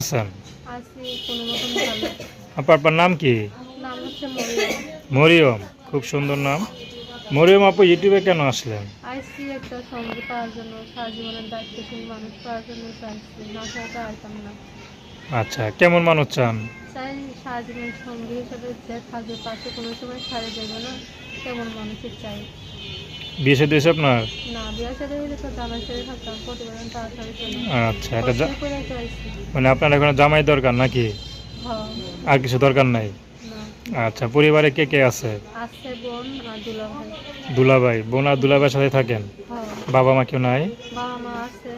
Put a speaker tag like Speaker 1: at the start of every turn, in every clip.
Speaker 1: আছেন?
Speaker 2: আছি কোনোরকম ভালো।
Speaker 1: আপনার নাম কি?
Speaker 2: নাম হচ্ছে মরিয়ম।
Speaker 1: মরিয়ম, খুব সুন্দর নাম। মরিয়ম আপু, ইউটিউবে কেন আসলেন?
Speaker 2: আইসি একটা সঙ্গী পাওয়ার জন্য, সারা জীবনের দায়িত্বশীল মানুষ পাওয়ার জন্য চাইছি, না চাইতে আইতাম না।
Speaker 1: আচ্ছা, কেমন মানুষ চান?
Speaker 2: চাই সারা জীবন সঙ্গী হিসেবে যে থাকবে, পাশে কোনো সময় ছাড়ে দেবে না, তেমন মানুষের চাই।
Speaker 1: বিয়ে শাদী হয়েছে আপনার?
Speaker 2: না, বিয়ের সাথে হলে তো জামাই সাথে থাকতাম, প্রতিবেদন তাড়াতাড়ি চলে
Speaker 1: আচ্ছা,
Speaker 2: কষ্ট করে চাইছি।
Speaker 1: মানে আপনার এখন জামাই দরকার নাকি?
Speaker 2: হ্যাঁ।
Speaker 1: আর কিছু দরকার নাই?
Speaker 2: না।
Speaker 1: আচ্ছা, পরিবারে কে কে আছে?
Speaker 2: আছে বোন আর দুলা ভাই।
Speaker 1: দুলাভাই, বোন আর দুলাভাইয়ের সাথে থাকেন?
Speaker 2: হ্যাঁ।
Speaker 1: বাবা মা কেউ নাই?
Speaker 2: বাবা মা আছে,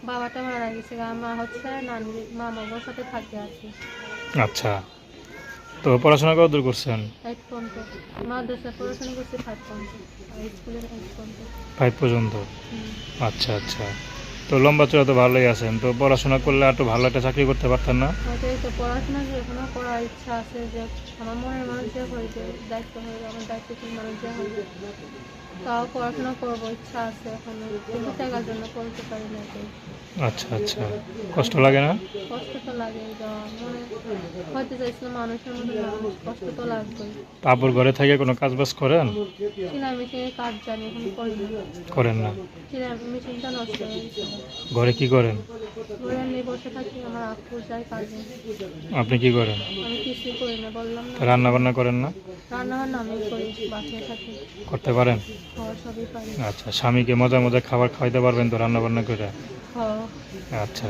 Speaker 2: বাবাটা মারা গেছে, মা হচ্ছে নানি মামা বাবার সাথে থাকে আর কি।
Speaker 1: আচ্ছা, তো পড়াশোনা কত দূর করছেন?
Speaker 2: 8 পর্যন্ত। মাদ্রাসা পড়াশোনা করছি 5 পর্যন্ত, আর স্কুলে 8 পর্যন্ত।
Speaker 1: 5 পর্যন্ত?
Speaker 2: হুম।
Speaker 1: আচ্ছা আচ্ছা, তো লম্বা চড়া তো ভালোই আছেন, তো পড়াশোনা করলে একটু ভালো একটা চাকরি করতে পারতেন না?
Speaker 2: ওটাই তো, পড়াশোনা এখনো করার ইচ্ছা আছে, যে আমার মনের মানুষ যে হইবে, দায়িত্ব হইবে, আমার দায়িত্বশীল মানুষ যে হইবে, তাও পড়াশোনা করবো, ইচ্ছা আছে এখনো, কিন্তু টাকার জন্য করতে পারি না। এটাই
Speaker 1: আচ্ছা আচ্ছা, কষ্ট লাগে না?
Speaker 2: কষ্ট তো লাগে, মনে হয়তো চাইছিলাম মানুষের মতো মানুষ, কষ্ট তো লাগবেই।
Speaker 1: আপুর ঘরে থেকে কোনো কাজ বাজ করেন?
Speaker 2: সেলাই মেশিনের কাজ জানি, এখন করি না।
Speaker 1: করেন না?
Speaker 2: সেলাই মেশিনটা নষ্ট হয়ে গেছে।
Speaker 1: ঘরে কি করেন?
Speaker 2: ঘরে নিয়ে বসে থাকি, আমার আপু যায় কাজে।
Speaker 1: আপনি কি করেন?
Speaker 2: আমি কিছুই করি না, বললাম না।
Speaker 1: রান্না বান্না করেন না?
Speaker 2: রান্না বান্না আমি করি, বাসায় থাকি,
Speaker 1: করতে পারেন?
Speaker 2: খাওয়া সবই পারি।
Speaker 1: আচ্ছা, স্বামীকে মজা মজা খাবার খাওয়াইতে পারবেন তো রান্না বান্না করে?
Speaker 2: খাওয়া।
Speaker 1: আচ্ছা।